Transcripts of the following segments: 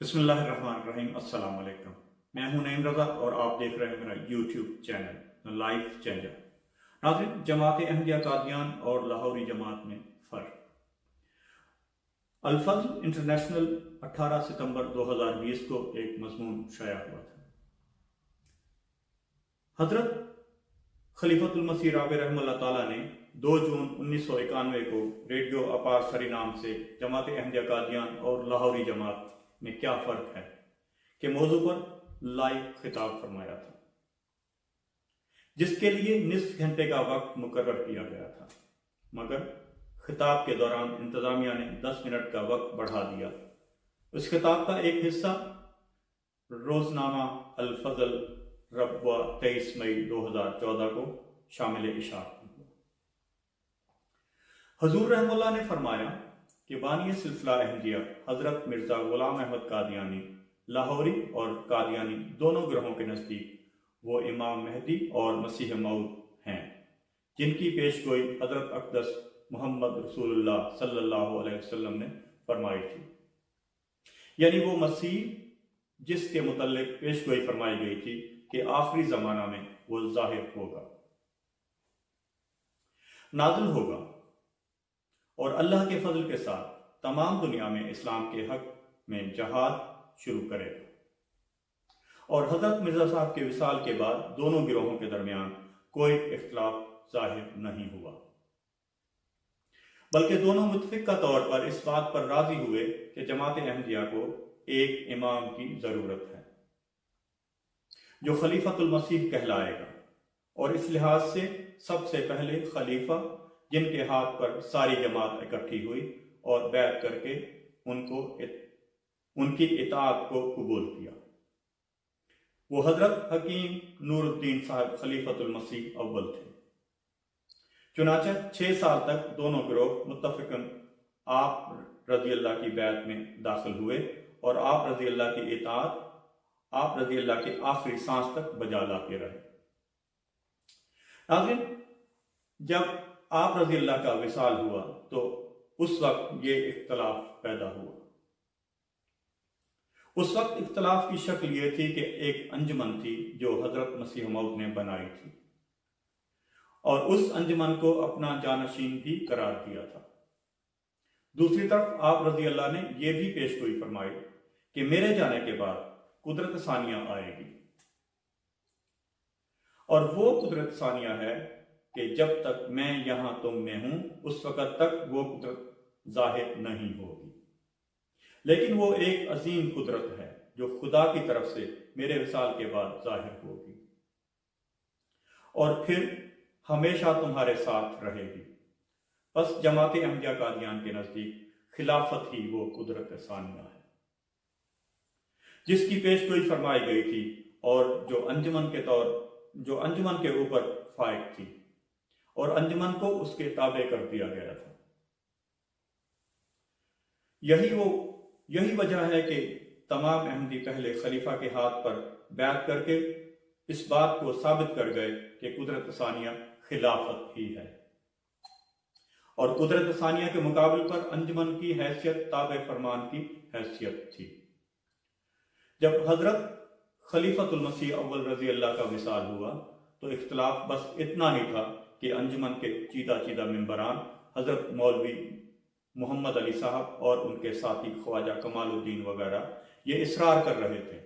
بسم اللہ الرحمن الرحیم۔ السلام علیکم، میں ہوں نعیم رضا اور آپ دیکھ رہے ہیں میرا یوٹیوب چینل لائف چینجر۔ ناظرین، جماعت احمدیہ قادیان اور لاہوری جماعت میں فرق۔ الفضل انٹرنیشنل 18 ستمبر 2020 کو ایک مضمون شائع ہوا تھا۔ حضرت خلیفۃ المسیح رابع رحمہ اللہ تعالیٰ نے 2 جون 1991 کو ریڈیو اپار سری نام سے جماعت احمدیہ قادیان اور لاہوری جماعت میں کیا فرق ہے کہ موضوع پر لائیو خطاب فرمایا تھا، جس کے لیے نصف گھنٹے کا وقت مقرر کیا گیا تھا، مگر خطاب کے دوران انتظامیہ نے 10 منٹ کا وقت بڑھا دیا۔ اس خطاب کا ایک حصہ روزنامہ الفضل ربوہ 23 مئی 2014 کو شامل اشاعت ہوا۔ حضور رحمہ اللہ نے فرمایا کہ بانی سلسلہ احمدیہ حضرت مرزا غلام احمد قادیانی لاہوری اور قادیانی دونوں گروہوں کے نزدیک وہ امام مہدی اور مسیح موعود ہیں جن کی پیش گوئی حضرت اقدس محمد رسول اللہ صلی اللہ علیہ وسلم نے فرمائی تھی، یعنی وہ مسیح جس کے متعلق پیش گوئی فرمائی گئی تھی کہ آخری زمانہ میں وہ ظاہر ہوگا، نازل ہوگا اور اللہ کے فضل کے ساتھ تمام دنیا میں اسلام کے حق میں جہاد شروع کرے گا۔ اور حضرت مرزا صاحب کے وصال کے بعد دونوں گروہوں کے درمیان کوئی اختلاف ظاہر نہیں ہوا، بلکہ دونوں متفقہ طور پر اس بات پر راضی ہوئے کہ جماعت احمدیہ کو ایک امام کی ضرورت ہے جو خلیفۃ المسیح کہلائے گا، اور اس لحاظ سے سب سے پہلے خلیفہ جن کے ہاتھ پر ساری جماعت اکٹھی ہوئی اور بیعت کر کے ان کی اطاعت کو قبول کیا، وہ حضرت حکیم نور الدین صاحب خلیفۃ المسیح اول تھے۔ چنانچہ 6 سال تک دونوں گروہ متفقاً آپ رضی اللہ کی بیعت میں داخل ہوئے اور آپ رضی اللہ کی اطاعت آپ رضی اللہ کے آخری سانس تک بجا لاتے رہے۔ ناظرین، جب آپ رضی اللہ کا وصال ہوا تو اس وقت یہ اختلاف پیدا ہوا۔ اس وقت اختلاف کی شکل یہ تھی کہ ایک انجمن تھی جو حضرت مسیح موعود نے بنائی تھی اور اس انجمن کو اپنا جانشین بھی قرار دیا تھا۔ دوسری طرف آپ رضی اللہ نے یہ بھی پیش گوئی فرمائی کہ میرے جانے کے بعد قدرت ثانیہ آئے گی، اور وہ قدرت ثانیہ ہے کہ جب تک میں یہاں تم میں ہوں اس وقت تک وہ قدرت ظاہر نہیں ہوگی، لیکن وہ ایک عظیم قدرت ہے جو خدا کی طرف سے میرے وصال کے بعد ظاہر ہوگی اور پھر ہمیشہ تمہارے ساتھ رہے گی۔ بس جماعت احمدیہ قادیان کے نزدیک خلافت ہی وہ قدرت ثانیہ ہے جس کی پیش گوئی فرمائی گئی تھی اور جو انجمن کے اوپر فائق تھی اور انجمن کو اس کے تابع کر دیا گیا تھا۔ یہی وجہ ہے کہ تمام احمدی پہلے خلیفہ کے ہاتھ پر بیعت کر کے اس بات کو ثابت کر گئے کہ قدرت ثانیہ خلافت ہی ہے، اور قدرت ثانیہ کے مقابل پر انجمن کی حیثیت تابع فرمان کی حیثیت تھی۔ جب حضرت خلیفۃ المسیح اول رضی اللہ کا وصال ہوا تو اختلاف بس اتنا ہی تھا کہ انجمن کے چیدہ ممبران حضرت مولوی محمد علی صاحب اور ان کے ساتھی خواجہ کمال الدین وغیرہ یہ اصرار کر رہے تھے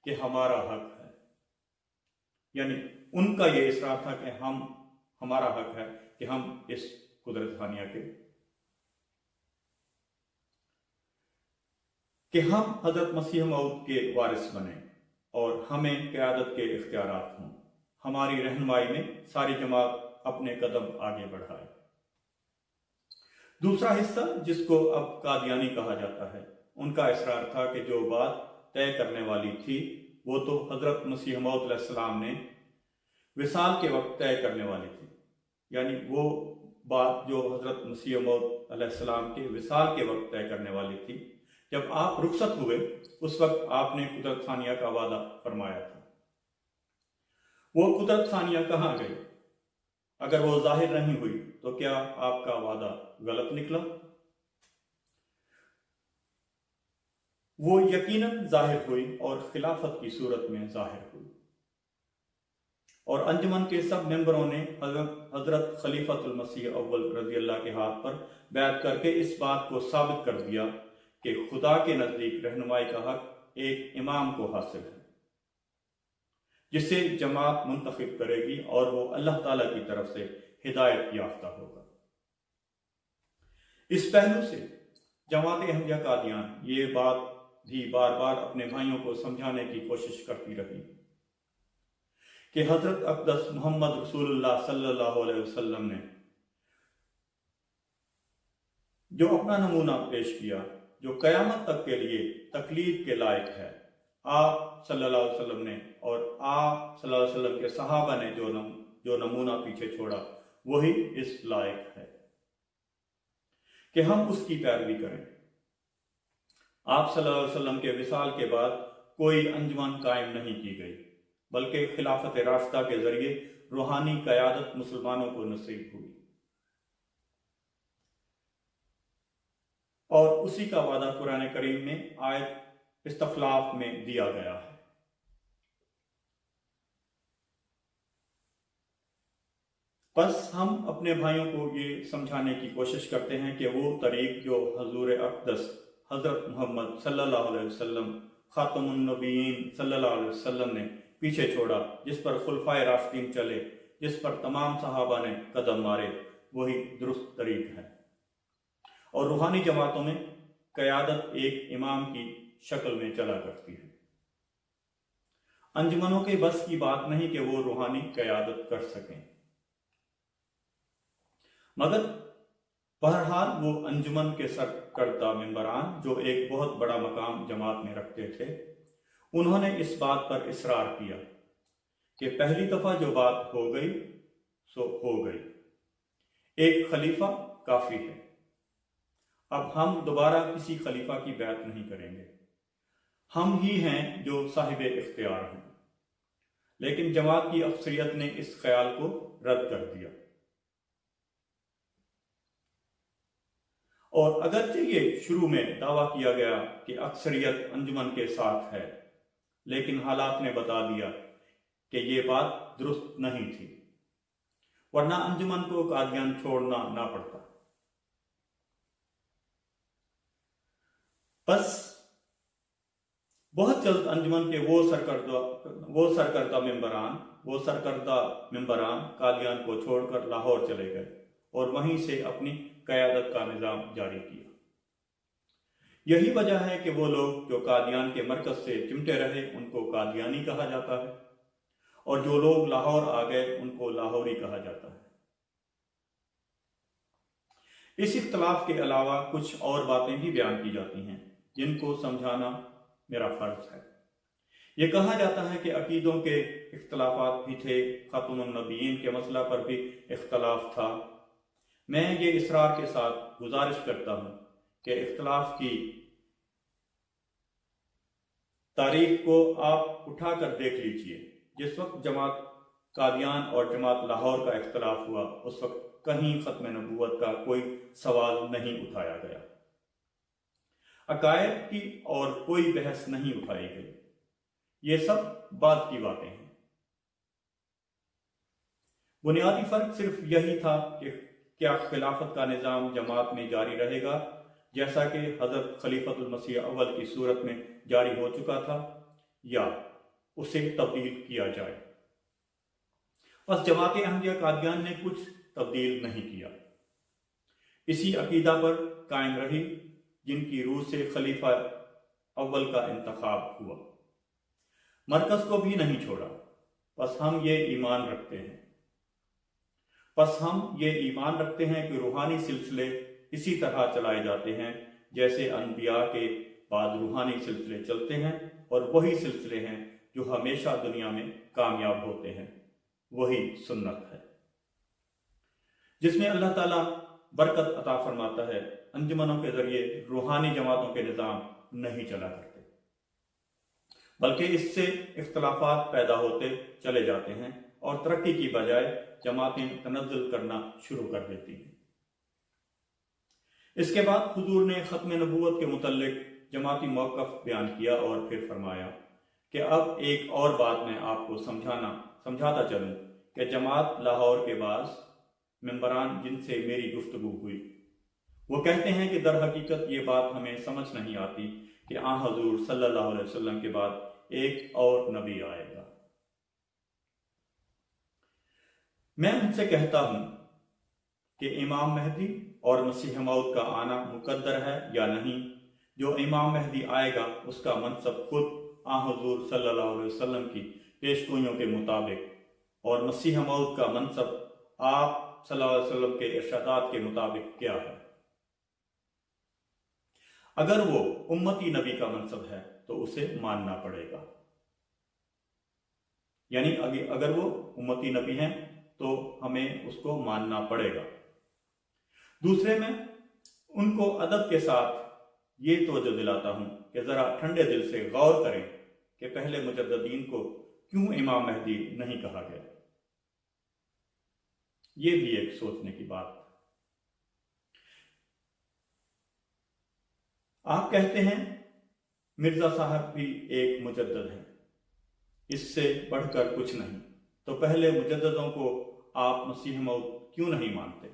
کہ ہمارا حق ہے، یعنی ان کا یہ اصرار تھا کہ ہمارا حق ہے کہ ہم اس قدرت ثانیہ کہ ہم حضرت مسیح موعود کے وارث بنیں اور ہمیں قیادت کے اختیارات ہوں، ہماری رہنمائی میں ساری جماعت اپنے قدم آگے بڑھائے۔ دوسرا حصہ جس کو اب قادیانی کہا جاتا ہے، ان کا اصرار تھا کہ جو بات طے کرنے والی تھی وہ تو حضرت مسیح موعود علیہ السلام نے وصال کے وقت طے کرنے والی تھی، یعنی وہ بات جو حضرت مسیح موعود علیہ السلام کے وصال کے وقت طے کرنے والی تھی، جب آپ رخصت ہوئے اس وقت آپ نے قدرت ثانیہ کا وعدہ فرمایا تھا۔ وہ قدرت ثانیہ کہاں گئی؟ اگر وہ ظاہر نہیں ہوئی تو کیا آپ کا وعدہ غلط نکلا؟ وہ یقیناً ظاہر ہوئی اور خلافت کی صورت میں ظاہر ہوئی، اور انجمن کے سب ممبروں نے حضرت خلیفۃ المسیح اول رضی اللہ کے ہاتھ پر بیعت کر کے اس بات کو ثابت کر دیا کہ خدا کے نزدیک رہنمائی کا حق ایک امام کو حاصل ہے جسے جماعت منتخب کرے گی، اور وہ اللہ تعالیٰ کی طرف سے ہدایت یافتہ ہوگا۔ اس پہلو سے جماعت احمدیہ قادیان یہ بات بھی بار بار اپنے بھائیوں کو سمجھانے کی کوشش کرتی رہی کہ حضرت اقدس محمد رسول اللہ صلی اللہ علیہ وسلم نے جو اپنا نمونہ پیش کیا، جو قیامت تک کے لیے تقلید کے لائق ہے، آپ صلی اللہ علیہ وسلم نے اور آپ صلی اللہ علیہ وسلم کے صحابہ نے جو نمونہ پیچھے چھوڑا، وہی اس لائق ہے کہ ہم اس کی پیروی کریں۔ آپ صلی اللہ علیہ وسلم کے وصال کے بعد کوئی انجمن قائم نہیں کی گئی، بلکہ خلافت راشدہ کے ذریعے روحانی قیادت مسلمانوں کو نصیب ہوئی، اور اسی کا وعدہ قرآن کریم میں آیت استخلاف میں دیا گیا ہے۔ بس ہم اپنے بھائیوں کو یہ سمجھانے کی کوشش کرتے ہیں کہ وہ طریق جو حضور اقدس حضرت محمد صلی اللہ علیہ وسلم خاتم النبیین صلی اللہ علیہ وسلم نے پیچھے چھوڑا، جس پر خلفائے راشدین چلے، جس پر تمام صحابہ نے قدم مارے، وہی درست طریق ہے۔ اور روحانی جماعتوں میں قیادت ایک امام کی شکل میں چلا کرتی ہے۔ انجمنوں کے بس کی بات نہیں کہ وہ روحانی قیادت کر سکیں، مگر بہرحال وہ انجمن کے سرکردہ ممبران جو ایک بہت بڑا مقام جماعت میں رکھتے تھے، انہوں نے اس بات پر اصرار کیا کہ پہلی دفعہ جو بات ہو گئی سو ہو گئی، ایک خلیفہ کافی ہے، اب ہم دوبارہ کسی خلیفہ کی بیعت نہیں کریں گے، ہم ہی ہیں جو صاحب اختیار ہیں۔ لیکن جماعت کی اکثریت نے اس خیال کو رد کر دیا، اور اگرچہ یہ شروع میں دعویٰ کیا گیا کہ اکثریت انجمن کے ساتھ ہے، لیکن حالات نے بتا دیا کہ یہ بات درست نہیں تھی، ورنہ انجمن کو قادیان چھوڑنا نہ پڑتا۔ بس بہت جلد انجمن کے وہ سرکردہ ممبران قادیان کو چھوڑ کر لاہور چلے گئے اور وہیں سے اپنی قیادت کا نظام جاری کیا۔ یہی وجہ ہے کہ وہ لوگ جو قادیان کے مرکز سے چمٹے رہے ان کو قادیانی کہا جاتا ہے، اور جو لوگ لاہور آ گئے ان کو لاہوری کہا جاتا ہے۔ اس اختلاف کے علاوہ کچھ اور باتیں بھی بیان کی جاتی ہیں جن کو سمجھانا میرا فرض ہے۔ یہ کہا جاتا ہے کہ عقیدوں کے اختلافات بھی تھے، خاتم النبیین کے مسئلہ پر بھی اختلاف تھا۔ میں یہ اصرار کے ساتھ گزارش کرتا ہوں کہ اختلاف کی تاریخ کو آپ اٹھا کر دیکھ لیجئے۔ جس وقت جماعت قادیان اور جماعت لاہور کا اختلاف ہوا، اس وقت کہیں ختم نبوت کا کوئی سوال نہیں اٹھایا گیا، عقائد کی اور کوئی بحث نہیں اٹھائی گئی، یہ سب بعد کی باتیں ہیں۔ بنیادی فرق صرف یہی تھا کہ کیا خلافت کا نظام جماعت میں جاری رہے گا جیسا کہ حضرت خلیفۃ المسیح اول کی صورت میں جاری ہو چکا تھا، یا اسے تبدیل کیا جائے۔ بس جماعت احمدیہ قادیان نے کچھ تبدیل نہیں کیا، اسی عقیدہ پر قائم رہی جن کی روح سے خلیفہ اول کا انتخاب ہوا، مرکز کو بھی نہیں چھوڑا۔ بس ہم یہ ایمان رکھتے ہیں کہ روحانی سلسلے اسی طرح چلائے جاتے ہیں جیسے انبیاء کے بعد روحانی سلسلے چلتے ہیں، اور وہی سلسلے ہیں جو ہمیشہ دنیا میں کامیاب ہوتے ہیں، وہی سنت ہے جس میں اللہ تعالیٰ برکت عطا فرماتا ہے۔ انجمنوں کے ذریعے روحانی جماعتوں کے نظام نہیں چلا کرتے، بلکہ اس سے اختلافات پیدا ہوتے چلے جاتے ہیں اور ترقی کی بجائے جماعتیں تنزل کرنا شروع کر دیتی ہیں۔ اس کے بعد حضور نے ختم نبوت کے متعلق جماعتی موقف بیان کیا اور پھر فرمایا کہ اب ایک اور بات میں آپ کو سمجھاتا چلوں کہ جماعت لاہور کے بعض ممبران جن سے میری گفتگو ہوئی وہ کہتے ہیں کہ در حقیقت یہ بات ہمیں سمجھ نہیں آتی کہ حضور صلی اللہ علیہ وسلم کے بعد ایک اور نبی آئے گا۔ میں ان سے کہتا ہوں کہ امام مہدی اور مسیح موعود کا آنا مقدر ہے یا نہیں۔ جو امام مہدی آئے گا اس کا منصب خود حضور صلی اللہ علیہ وسلم کی پیشگوئیوں کے مطابق اور مسیح موعود کا منصب آپ صلی اللہ علیہ وسلم کے ارشادات کے مطابق کیا ہے۔ اگر وہ امتی نبی کا منصب ہے تو اسے ماننا پڑے گا، یعنی اگر وہ امتی نبی ہیں تو ہمیں اس کو ماننا پڑے گا۔ دوسرے میں ان کو ادب کے ساتھ یہ توجہ دلاتا ہوں کہ ذرا ٹھنڈے دل سے غور کریں کہ پہلے مجددین کو کیوں امام مہدی نہیں کہا گیا۔ یہ بھی ایک سوچنے کی بات۔ آپ کہتے ہیں مرزا صاحب بھی ایک مجدد ہیں، اس سے بڑھ کر کچھ نہیں، تو پہلے مجددوں کو آپ مسیح موعود کیوں نہیں مانتے؟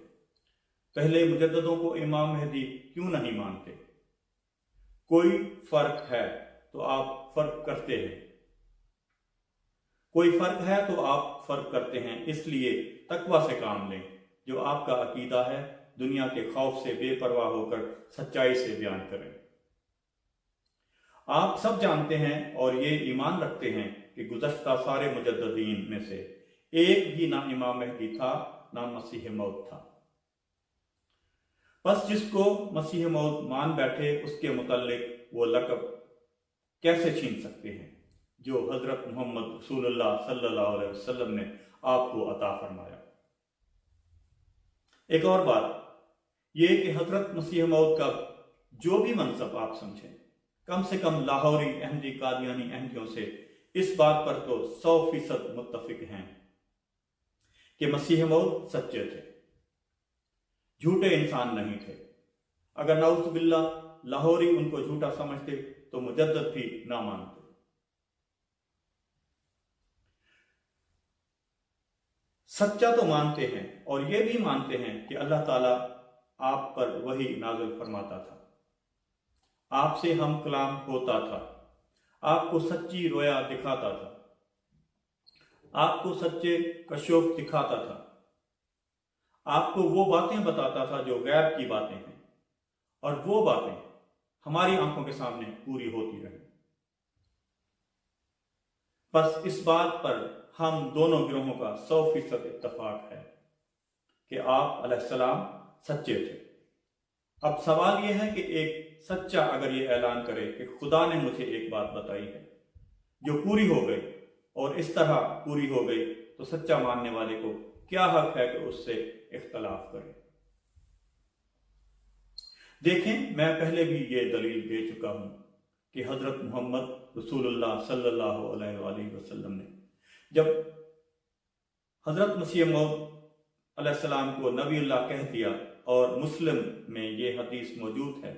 پہلے مجددوں کو امام مہدی کیوں نہیں مانتے؟ کوئی فرق ہے تو آپ فرق کرتے ہیں، کوئی فرق ہے تو آپ فرق کرتے ہیں، اس لیے تقوی سے کام لیں۔ جو آپ کا عقیدہ ہے دنیا کے خوف سے بے پرواہ ہو کر سچائی سے بیان کریں۔ آپ سب جانتے ہیں اور یہ ایمان رکھتے ہیں کہ گزشتہ سارے مجددین میں سے ایک بھی نہ امام مہدی تھا نہ مسیح موعود تھا۔ بس جس کو مسیح موعود مان بیٹھے اس کے متعلق وہ لقب کیسے چھین سکتے ہیں جو حضرت محمد رسول اللہ صلی اللہ علیہ وسلم نے آپ کو عطا فرمایا۔ ایک اور بات یہ کہ حضرت مسیح موعود کا جو بھی منصب آپ سمجھیں، کم سے کم لاہوری احمدی قادیانی احمدیوں سے اس بات پر تو 100% متفق ہیں کہ مسیح موعود سچے تھے، جھوٹے انسان نہیں تھے۔ اگر نعوذ باللہ لاہوری ان کو جھوٹا سمجھتے تو مجدد بھی نہ مانتے۔ سچا تو مانتے ہیں اور یہ بھی مانتے ہیں کہ اللہ تعالیٰ آپ پر وحی نازل فرماتا تھا، آپ سے ہم کلام ہوتا تھا، آپ کو سچی رویا دکھاتا تھا، آپ کو سچے کشف دکھاتا تھا، آپ کو وہ باتیں بتاتا تھا جو غیب کی باتیں ہیں، اور وہ باتیں ہماری آنکھوں کے سامنے پوری ہوتی رہیں۔ بس اس بات پر ہم دونوں گروہوں کا 100% اتفاق ہے کہ آپ علیہ السلام سچے تھے۔ اب سوال یہ ہے کہ ایک سچا اگر یہ اعلان کرے کہ خدا نے مجھے ایک بات بتائی ہے جو پوری ہو گئی اور اس طرح پوری ہو گئی، تو سچا ماننے والے کو کیا حق ہے کہ اس سے اختلاف کرے؟ دیکھیں، میں پہلے بھی یہ دلیل دے چکا ہوں کہ حضرت محمد رسول اللہ صلی اللہ علیہ وآلہ وسلم نے جب حضرت مسیح موعود علیہ السلام کو نبی اللہ کہہ دیا، اور مسلم میں یہ حدیث موجود ہے،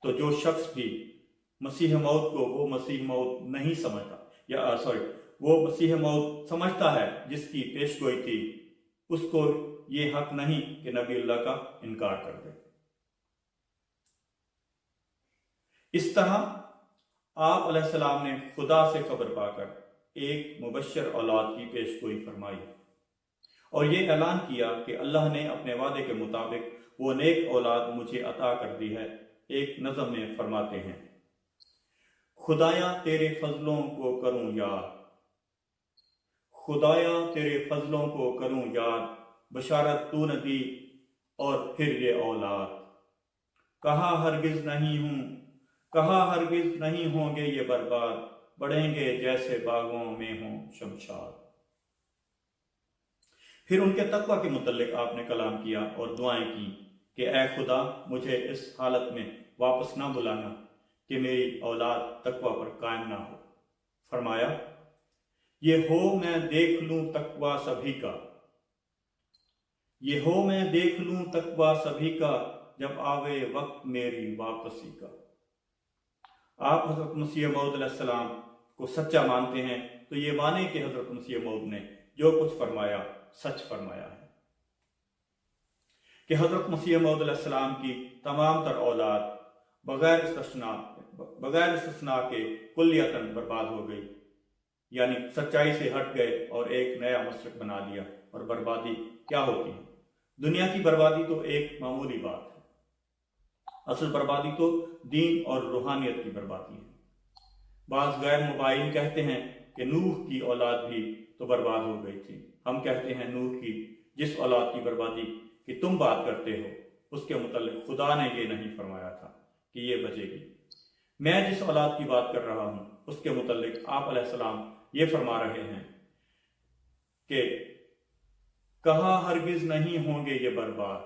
تو جو شخص بھی مسیح موعود کو وہ مسیح موعود نہیں سمجھتا، وہ مسیح موعود سمجھتا ہے جس کی پیش گوئی تھی، اس کو یہ حق نہیں کہ نبی اللہ کا انکار کر دے۔ اس طرح آپ علیہ السلام نے خدا سے خبر پا کر ایک مبشر اولاد کی پیش گوئی فرمائی اور یہ اعلان کیا کہ اللہ نے اپنے وعدے کے مطابق وہ نیک اولاد مجھے عطا کر دی ہے۔ ایک نظم میں فرماتے ہیں، خدایا تیرے فضلوں کو کروں یاد، خدایا تیرے فضلوں کو کروں یاد، بشارت تو نے دی اور پھر یہ اولاد، کہا ہرگز نہیں ہوں گے یہ برباد، بڑھیں گے جیسے باغوں میں ہوں شمشاد۔ پھر ان کے تقوی کے متعلق آپ نے کلام کیا اور دعائیں کی کہ اے خدا مجھے اس حالت میں واپس نہ بلانا کہ میری اولاد تقوی پر قائم نہ ہو۔ فرمایا، یہ ہو میں دیکھ لوں تقوی سبھی کا، یہ ہو میں دیکھ لوں تقوی سبھی کا، جب آوے وقت میری واپسی کا۔ آپ حضرت مسیح موعود علیہ السلام کو سچا مانتے ہیں تو یہ مانیں کہ حضرت مسیح موعود نے جو کچھ فرمایا سچ فرمایا ہے، کہ حضرت مسیح موعود علیہ السلام کی تمام تر اولاد بغیر استثناء کے کلیتاً برباد ہو گئی، یعنی سچائی سے ہٹ گئے اور ایک نیا مسلک بنا لیا۔ اور بربادی کیا ہوتی ہے؟ دنیا کی بربادی تو ایک معمولی بات ہے، اصل بربادی تو دین اور روحانیت کی بربادی ہے۔ بعض غیر مبائن کہتے ہیں کہ نوح کی اولاد بھی تو برباد ہو گئی تھی۔ ہم کہتے ہیں نوح کی جس اولاد کی بربادی کہ تم بات کرتے ہو اس کے متعلق خدا نے یہ نہیں فرمایا تھا کہ یہ بچے گی۔ میں جس اولاد کی بات کر رہا ہوں اس کے متعلق آپ علیہ السلام یہ فرما رہے ہیں کہ کہا ہرگز نہیں ہوں گے یہ برباد،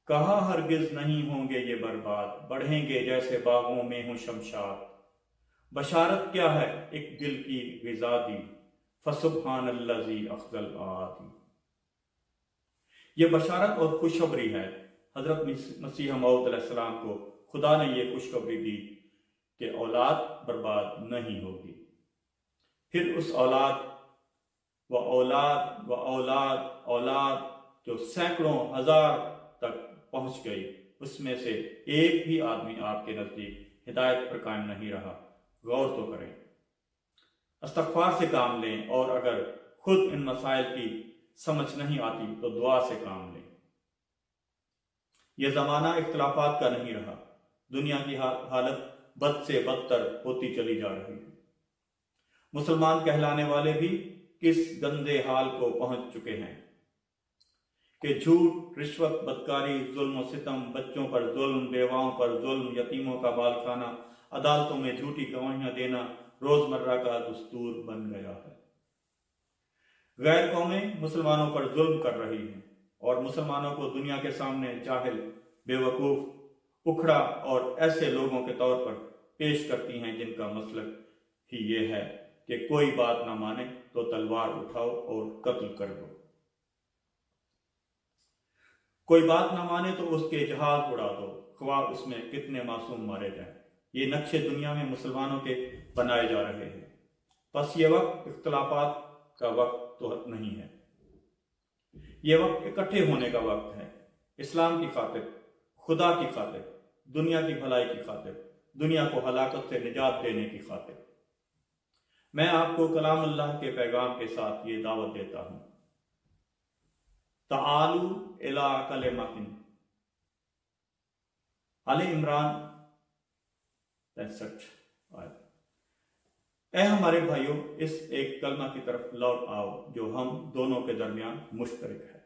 کہا ہرگز نہیں ہوں گے یہ برباد، بڑھیں گے جیسے باغوں میں ہوں شمشاد۔ بشارت کیا ہے ایک دل کی غذا دی، فسبحان الذی اخذل آدی۔ یہ بشارت اور خوشخبری ہے۔ حضرت مسیح موعود علیہ السلام کو خدا نے یہ خوشخبری دی کہ اولاد برباد نہیں ہوگی۔ پھر اس اولاد جو سینکڑوں ہزار تک پہنچ گئی، اس میں سے ایک بھی آدمی آپ کے نزدیک ہدایت پر قائم نہیں رہا۔ غور تو کریں، استغفار سے کام لیں، اور اگر خود ان مسائل کی سمجھ نہیں آتی تو دعا سے کام لیں۔ یہ زمانہ اختلافات کا نہیں رہا، دنیا کی حالت بد سے بدتر ہوتی چلی جا رہی ہے۔ مسلمان کہلانے والے بھی کس گندے حال کو پہنچ چکے ہیں کہ جھوٹ، رشوت، بدکاری، ظلم و ستم، بچوں پر ظلم، بیواؤں پر ظلم، یتیموں کا بال کھانا، عدالتوں میں جھوٹی گواہیاں دینا روزمرہ کا دستور بن گیا ہے۔ غیر قومیں مسلمانوں پر ظلم کر رہی ہیں اور مسلمانوں کو دنیا کے سامنے جاہل، بے وقوف، اکھڑا اور ایسے لوگوں کے طور پر پیش کرتی ہیں جن کا مسلک ہی یہ ہے کہ کوئی بات نہ مانے تو تلوار اٹھاؤ اور قتل کر دو، کوئی بات نہ مانے تو اس کے جہاز اڑا دو، خواہ اس میں کتنے معصوم مارے جائیں۔ یہ نقشے دنیا میں مسلمانوں کے بنائے جا رہے ہیں۔ بس یہ وقت اختلافات کا وقت تو نہیں ہے، یہ وقت اکٹھے ہونے کا وقت ہے، اسلام کی خاطر، خدا کی خاطر، دنیا کی بھلائی کی خاطر، دنیا کو ہلاکت سے نجات دینے کی خاطر۔ میں آپ کو کلام اللہ کے پیغام کے ساتھ یہ دعوت دیتا ہوں، تعالوا الی کلمۃ، آل عمران 65 آیت۔ اے ہمارے بھائیوں، اس ایک کلمہ کی طرف لوٹ آؤ جو ہم دونوں کے درمیان مشترک ہے۔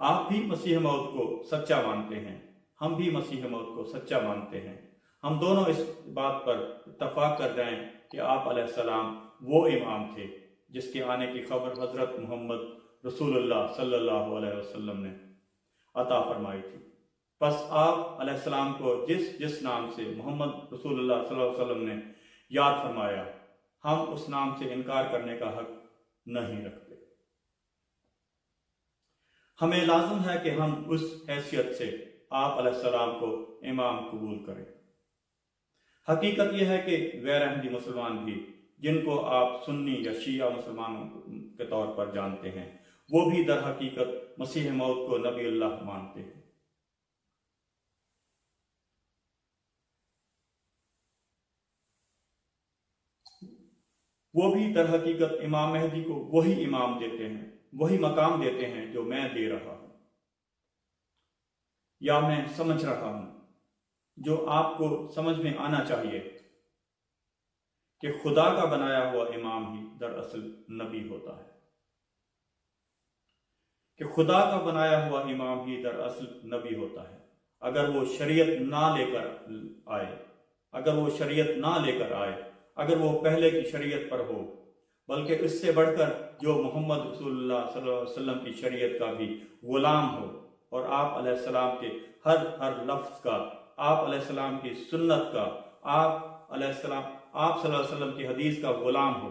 آپ بھی مسیح موعود کو سچا مانتے ہیں، ہم بھی مسیح موعود کو سچا مانتے ہیں۔ ہم دونوں اس بات پر اتفاق کر جائیں کہ آپ علیہ السلام وہ امام تھے جس کے آنے کی خبر حضرت محمد رسول اللہ صلی اللہ علیہ وسلم نے عطا فرمائی تھی۔ پس آپ علیہ السلام کو جس نام سے محمد رسول اللہ صلی اللہ علیہ وسلم نے یاد فرمایا، ہم اس نام سے انکار کرنے کا حق نہیں رکھتے۔ ہمیں لازم ہے کہ ہم اس حیثیت سے آپ علیہ السلام کو امام قبول کریں۔ حقیقت یہ ہے کہ غیر احمدی مسلمان بھی، جن کو آپ سنی یا شیعہ مسلمانوں کے طور پر جانتے ہیں، وہ بھی در حقیقت مسیح موعود کو نبی اللہ مانتے ہیں۔ وہ بھی در حقیقت امام مہدی کو وہی امام دیتے ہیں، وہی مقام دیتے ہیں جو میں دے رہا ہوں یا میں سمجھ رہا ہوں، جو آپ کو سمجھ میں آنا چاہیے کہ خدا کا بنایا ہوا امام ہی دراصل نبی ہوتا ہے، کہ خدا کا بنایا ہوا امام ہی دراصل نبی ہوتا ہے۔ اگر وہ شریعت نہ لے کر آئے، اگر وہ پہلے کی شریعت پر ہو، بلکہ اس سے بڑھ کر جو محمد رسول اللہ صلی اللہ علیہ وسلم کی شریعت کا بھی غلام ہو، اور آپ علیہ السلام کے ہر لفظ کا، آپ علیہ السلام کی سنت کا، آپ صلی اللہ علیہ وسلم کی حدیث کا غلام ہو،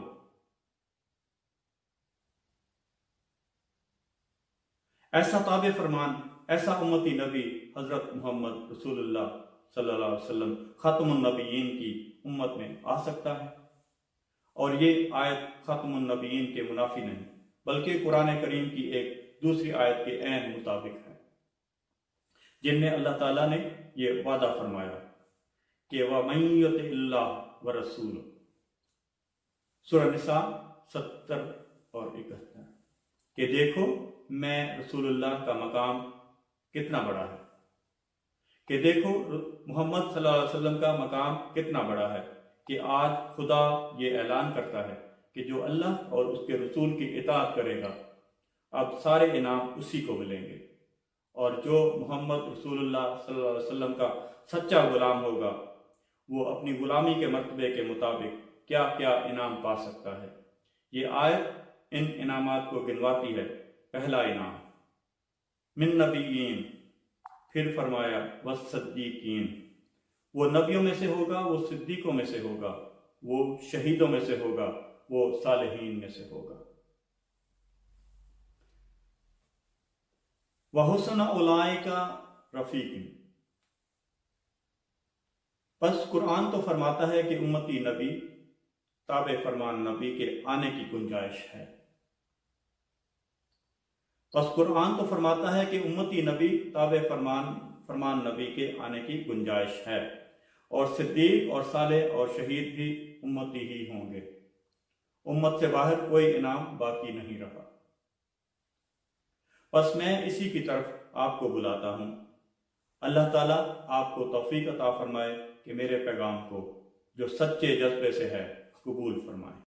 ایسا تابع فرمان، ایسا امتی نبی حضرت محمد رسول اللہ صلی اللہ علیہ وسلم ختم النبیین کی امت میں آ سکتا ہے؟ اور یہ آیت ختم النبیین کے منافی نہیں بلکہ قرآن کریم کی ایک دوسری آیت کے عین مطابق ہے، جن میں اللہ تعالیٰ نے یہ وعدہ فرمایا کہ وَمَن يُطِعِ اللَّهَ وَرَسُولَهُ، سورہ نساء 70 اور 71، کہ دیکھو میں رسول اللہ کا مقام کتنا بڑا ہے، کہ دیکھو محمد صلی اللہ علیہ وسلم کا مقام کتنا بڑا ہے، کہ آج خدا یہ اعلان کرتا ہے کہ جو اللہ اور اس کے رسول کی اطاعت کرے گا اب سارے انعام اسی کو ملیں گے، اور جو محمد رسول اللہ صلی اللہ علیہ وسلم کا سچا غلام ہوگا وہ اپنی غلامی کے مرتبے کے مطابق کیا کیا انعام پا سکتا ہے۔ یہ آیت ان انعامات کو گنواتی ہے۔ پہلا انعام من نبیین، پھر فرمایا والصدیقین، وہ نبیوں میں سے ہوگا، وہ صدیقوں میں سے ہوگا، وہ شہیدوں میں سے ہوگا، وہ صالحین میں سے ہوگا۔ وَحُسْنَ أُولَٰئِکَ رَفِیقٍ، پس قرآن تو فرماتا ہے کہ امتی نبی تابع فرمان نبی کے آنے کی گنجائش ہے۔ پس قرآن تو فرماتا ہے کہ امتی نبی تابع فرمان نبی کے آنے کی گنجائش ہے، اور صدیق اور صالح اور شہید بھی امتی ہی ہوں گے۔ امت سے باہر کوئی انعام باقی نہیں رہا۔ پس میں اسی کی طرف آپ کو بلاتا ہوں۔ اللہ تعالیٰ آپ کو توفیق عطا فرمائے کہ میرے پیغام کو جو سچے جذبے سے ہے قبول فرمائے۔